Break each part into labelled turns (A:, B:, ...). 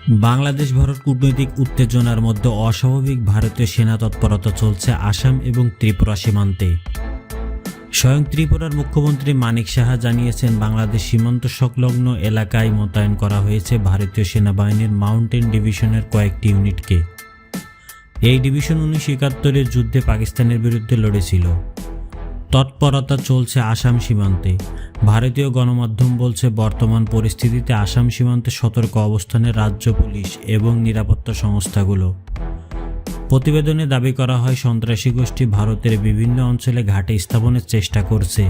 A: বাংলাদেশ ভারত কূটনৈতিক উত্তেজনার মধ্যে অস্বাভাবিক ভারতীয় সেনা তৎপরতা চলছে আসাম এবং ত্রিপুরা সীমান্তে। স্বয়ং ত্রিপুরার মুখ্যমন্ত্রী মানিক সাহা জানিয়েছেন, বাংলাদেশ সীমান্ত সংলগ্ন এলাকায় মোতায়েন করা হয়েছে ভারতীয় সেনাবাহিনীর মাউন্টেন ডিভিশনের কয়েকটি ইউনিটকে। এই ডিভিশন 1971-এর যুদ্ধে পাকিস্তানের বিরুদ্ধে লড়েছিল। তৎপরতা চলছে আসাম সীমান্তে। ভারতীয় গণমাধ্যম বলছে, বর্তমান পরিস্থিতিতে আসাম সীমান্তে সতর্ক অবস্থানে রাজ্য পুলিশ এবং নিরাপত্তা সংস্থাগুলো। প্রতিবেদনে দাবি করা হয়, সন্ত্রাসী গোষ্ঠী ভারতের বিভিন্ন অঞ্চলে ঘাঁটি স্থাপনের চেষ্টা করছে।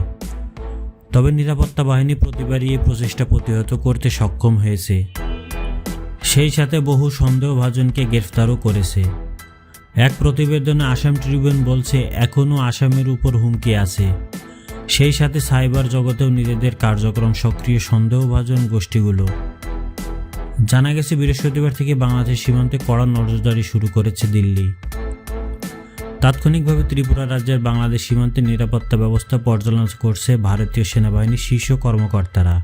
A: তবে নিরাপত্তা বাহিনী প্রতিবারই এই প্রচেষ্টা প্রতিহত করতে সক্ষম হয়েছে। সেই সাথে বহু সন্দেহভাজনকে গ্রেফতারও করেছে। এক প্রতিবেদনে আসাম ট্রিবিউন বলছে, এখনও আসামের উপর হুমকি আছে। সেই সাথে সাইবার জগতেও নিজেদের কার্যক্রম সক্রিয় সন্দেহভাজন গোষ্ঠীগুলো। জানা গেছে, বৃহস্পতিবার থেকে বাংলাদেশ সীমান্তে কড়া নজরদারি শুরু করেছে দিল্লি। তাৎক্ষণিকভাবে ত্রিপুরা রাজ্যের বাংলাদেশ সীমান্তে নিরাপত্তা ব্যবস্থা পর্যালোচনা করছে ভারতীয় সেনাবাহিনীর শীর্ষ কর্মকর্তারা।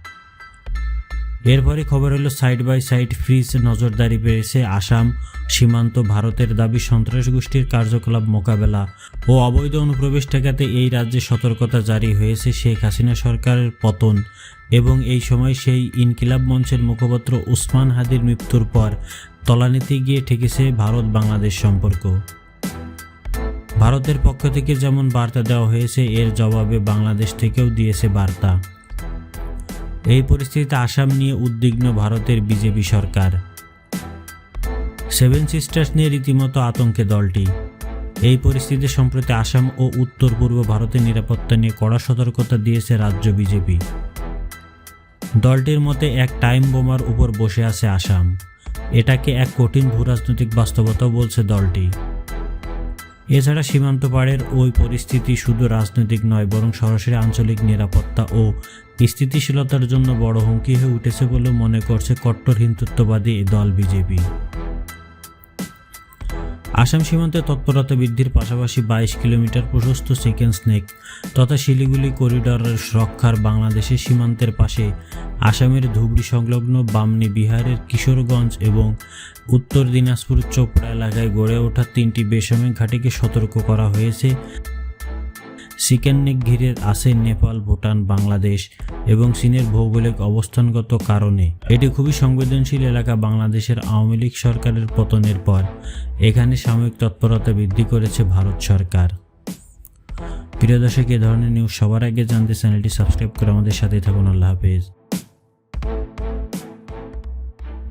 A: এরপরই খবর হলো, সাইড বাই সাইড ফ্রিজ নজরদারি পেয়েছে আসাম সীমান্ত। ভারতের দাবি, সন্ত্রাস গোষ্ঠীর কার্যকলাপ মোকাবেলা ও অবৈধ অনুপ্রবেশ ঠেকাতে এই রাজ্যে সতর্কতা জারি হয়েছে। শেখ হাসিনা সরকারের পতন এবং এই সময় সেই ইনকিলাব মঞ্চের মুখপাত্র উসমান হাদির মৃত্যুর পর তলানিতে গিয়ে ঠেকেছে ভারত বাংলাদেশ সম্পর্ক। ভারতের পক্ষ থেকে যেমন বার্তা দেওয়া হয়েছে, এর জবাবে বাংলাদেশ থেকেও দিয়েছে বার্তা। এই পরিস্থিতিতে আসাম নিয়ে উদ্বিগ্ন ভারতের বিজেপি সরকার। সেভেন সিস্টার্স নিয়ে রীতিমতো আতঙ্কে দলটি। এই পরিস্থিতিতে সম্প্রতি আসাম ও উত্তর পূর্ব ভারতের নিরাপত্তা নিয়ে কড়া সতর্কতা দিয়েছে রাজ্য বিজেপি। দলটির মতে, এক টাইম বোমার উপর বসে আছে আসাম। এটাকে এক কঠিন ভূরাজনৈতিক বাস্তবতাও বলছে দলটি। এছাড়া সীমান্ত পাড়ের ওই পরিস্থিতি শুধু রাজনৈতিক নয়, বরং সরাসরি আঞ্চলিক নিরাপত্তা ও স্থিতিশীলতার জন্য বড় হুমকি হয়ে উঠেছে বলে মনে করছে কট্টর হিন্দুত্ববাদী দল বিজেপি। আসাম সীমান্তে তৎপরতা বৃদ্ধির পাশাপাশি 22 কিলোমিটার প্রশস্ত সেকেন্ড স্নেক তথা শিলিগুড়ি করিডরের রক্ষার বাংলাদেশের সীমান্তের পাশে আসামের ধুবড়ী সংলগ্ন বামনি বিহারের কিশোরগঞ্জ এবং উত্তর দিনাজপুর চোপড়া এলাকায় গড়ে ওঠা 3টি বেসামরিক ঘাঁটিকে সতর্ক করা হয়েছে। সিকেননেক ঘিরে আছে নেপাল, ভুটান, বাংলাদেশ এবং চীনের ভৌগোলিক অবস্থানগত কারণে এটি খুবই সংবেদনশীল এলাকা। বাংলাদেশের আওয়ামী লীগ সরকারের পতনের পর এখানে সাময়িক তৎপরতা বৃদ্ধি করেছে ভারত সরকার। প্রিয় দর্শক, এ ধরনের নিউজ সবার আগে জানতে চ্যানেলটি সাবস্ক্রাইব করে আমাদের সাথে থাকুন। আল্লাহ হাফেজ।